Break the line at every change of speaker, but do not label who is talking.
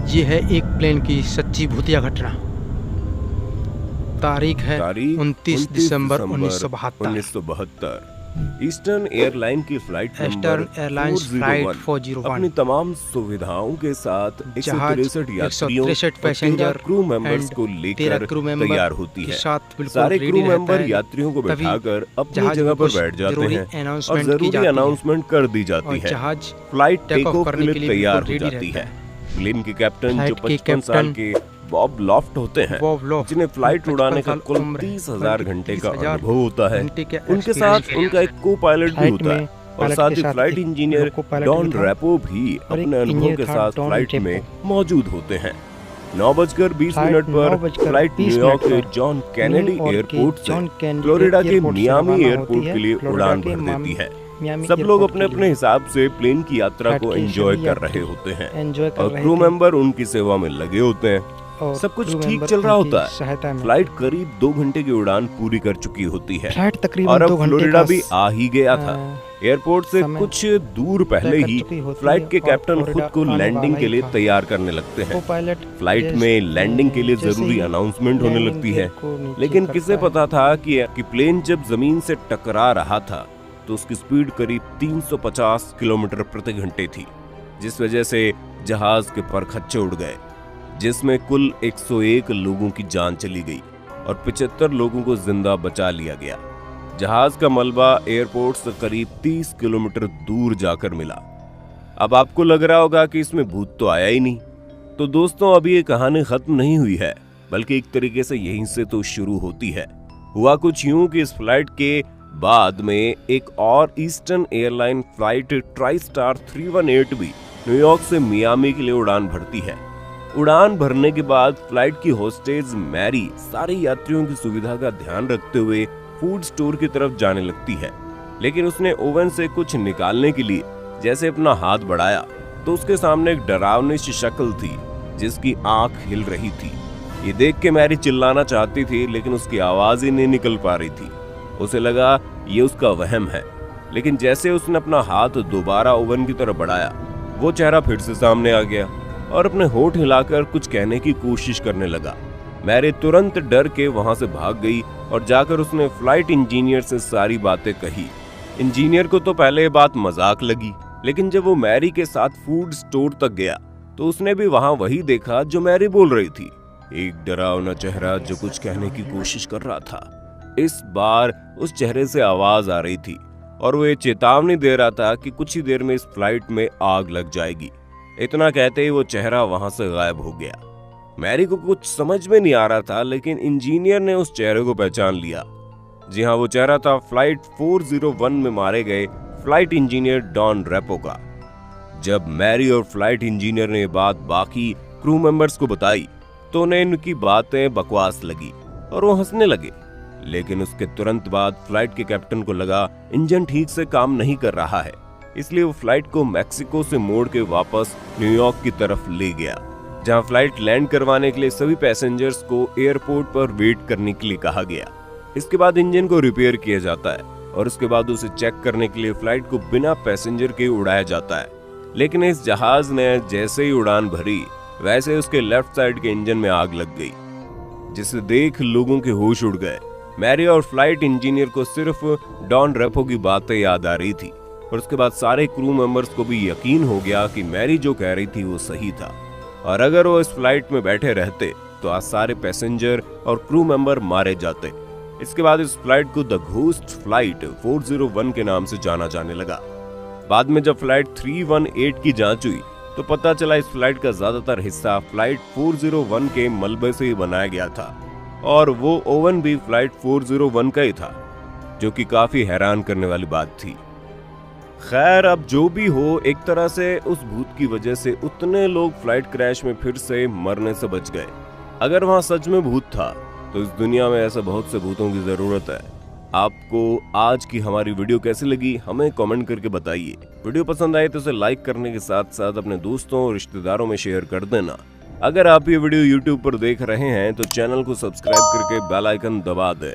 ये है एक प्लेन की सच्ची भूतिया घटना। तारीख है 29 दिसंबर 1972।
ईस्टर्न एयरलाइन की फ्लाइट
ईस्टर्न एयरलाइंस फ्लाइट 401
अपनी तमाम सुविधाओं के साथ 163 यात्रियों
163 पैसेंजर
क्रू मेंबर्स को लेकर तैयार होती है। सारे क्रू मेंबर यात्रियों को बैठाकर अपनी जगह पर बैठ जाते हैं और जरूरी अनाउंसमेंट कर दी जाती है। फ्लाइट टेक ऑफ के लिए तैयार हो जाती है। प्लेन के कैप्टन जो 55 साल के बॉब लॉफ्ट होते हैं, जिन्हें फ्लाइट उड़ाने का कुल 30,000 घंटे का अनुभव होता है, उनके साथ उनका एक को पायलट भी होता है और साथ ही फ्लाइट इंजीनियर डॉन रैपो भी अपने अनुभव के साथ फ्लाइट में मौजूद होते हैं। 9:20 पर फ्लाइट न्यूयॉर्क के जॉन कैनेडी एयरपोर्ट से फ्लोरिडा के मियामी एयरपोर्ट के लिए उड़ान भर देती है। सब लोग अपने अपने हिसाब से प्लेन की यात्रा को एंजॉय कर रहे होते हैं और क्रू मेंबर उनकी सेवा में लगे होते हैं। सब कुछ ठीक चल रहा होता है। फ्लाइट करीब 2 घंटे की उड़ान पूरी कर चुकी होती है और अब फ्लोरिडा भी आ ही गया था। एयरपोर्ट से कुछ दूर पहले ही फ्लाइट के कैप्टन खुद को लैंडिंग के लिए तैयार करने लगते हैं। फ्लाइट में लैंडिंग के लिए जरूरी अनाउंसमेंट होने लगती है, लेकिन किसे पता था कि प्लेन जब जमीन से टकरा रहा था तो उसकी स्पीड करीब 350 किलोमीटर प्रति घंटे थी, जिस वजह से जहाज के परखच्चे उड़ गए, जिसमें कुल 101 लोगों की जान चली गई और 75 लोगों को जिंदा बचा लिया गया। जहाज का मलबा एयरपोर्ट से करीब 30 किलोमीटर दूर जाकर मिला। अब आपको लग रहा होगा कि इसमें भूत तो आया ही नहीं। तो दोस्तों, अभी ये कहानी खत्म नहीं हुई है, बल्कि एक तरीके से यहीं से तो शुरू होती है। हुआ कुछ यूं कि इस फ्लाइट के बाद में एक और ईस्टर्न एयरलाइन फ्लाइट ट्राइस्टार 318 भी न्यूयॉर्क से मियामी के लिए उड़ान भरती है। उड़ान भरने के बाद फ्लाइट की होस्टेज मैरी सारे यात्रियों की सुविधा का ध्यान रखते हुए फूड स्टोर की तरफ जाने लगती है, लेकिन उसने ओवन से कुछ निकालने के लिए जैसे अपना हाथ बढ़ाया तो उसके सामने एक डरावनी सी शक्ल थी जिसकी आंख हिल रही थी। ये देख के मैरी चिल्लाना चाहती थी, लेकिन उसकी आवाज ही नहीं निकल पा रही थी। उसे लगा ये उसका वहम है, लेकिन जैसे उसने अपना हाथ दोबारा ओवन की तरफ बढ़ाया, वो चेहरा फिर से सामने आ गया और अपने होठ हिलाकर कुछ कहने की कोशिश करने लगा। मैरी तुरंत डर के वहां से भाग गई और जाकर उसने फ्लाइट इंजीनियर से सारी बातें कही। इंजीनियर को तो पहले ये बात मजाक लगी, लेकिन जब वो मैरी के साथ फूड स्टोर तक गया तो उसने भी वहां वही देखा जो मैरी बोल रही थी, एक डरावना चेहरा जो कुछ कहने की कोशिश कर रहा था। इस बार उस चेहरे से आवाज आ रही थी और वो ये चेतावनी दे रहा था कि कुछ ही देर में इस फ्लाइट में आग लग जाएगी। इतना कहते ही वो चेहरा वहां से गायब हो गया। मैरी को कुछ समझ में नहीं आ रहा था, लेकिन इंजीनियर ने उस चेहरे को पहचान लिया। जी हाँ, वो चेहरा था फ्लाइट 401 में मारे गए फ्लाइट इंजीनियर डॉन रैपो का। जब मैरी और फ्लाइट इंजीनियर ने बात बाकी क्रू मेंबर्स को बताई तो उन्हें इनकी बातें बकवास लगी और वो हंसने लगे। लेकिन उसके तुरंत बाद फ्लाइट के कैप्टन को लगा इंजन ठीक से काम नहीं कर रहा है, इसलिए वो फ्लाइट को मैक्सिको से मोड़ के वापस न्यूयॉर्क की तरफ ले गया, जहां फ्लाइट लैंड करवाने के लिए सभी पैसेंजर्स को एयरपोर्ट पर वेट करने के लिए कहा गया। इसके बाद इंजन को रिपेयर किया जाता है और उसके बाद उसे चेक करने के लिए फ्लाइट को बिना पैसेंजर के उड़ाया जाता है। लेकिन इस जहाज ने जैसे ही उड़ान भरी, वैसे उसके लेफ्ट साइड के इंजन में आग लग गई, जिसे देख लोगों के होश उड़ गए। मैरी और फ्लाइट इंजीनियर को सिर्फ डॉन रैपो की बातें याद आ रही थी और उसके बाद सारे क्रू मेंबर्स को भी यकीन हो गया कि मैरी जो कह रही थी वो सही था, और अगर वो इस फ्लाइट में बैठे रहते तो आज सारे पैसेंजर और क्रू मेंबर मारे जाते। इसके बाद इस फ्लाइट को द घोस्ट फ्लाइट 401 के नाम से जाना जाने लगा। बाद में जब फ्लाइट 318 की जांच हुई तो पता चला इस फ्लाइट का ज्यादातर हिस्सा फ्लाइट 401 के मलबे से ही बनाया गया था और वो ओवन भी फ्लाइट 401 का ही था, जो कि काफी हैरान करने वाली बात थी। खैर, अब जो भी हो, एक तरह से उस भूत की वजह से उतने लोग फ्लाइट क्रैश में फिर से मरने से बच गए। अगर वहां सच में भूत था तो इस दुनिया में ऐसे बहुत से भूतों की जरूरत है। आपको आज की हमारी वीडियो कैसी लगी हमें कमेंट करके बताइए। वीडियो पसंद आए तो उसे लाइक करने के साथ साथ अपने दोस्तों और रिश्तेदारों में शेयर कर देना। अगर आप ये वीडियो YouTube पर देख रहे हैं तो चैनल को सब्सक्राइब करके बेल आइकन दबा दें।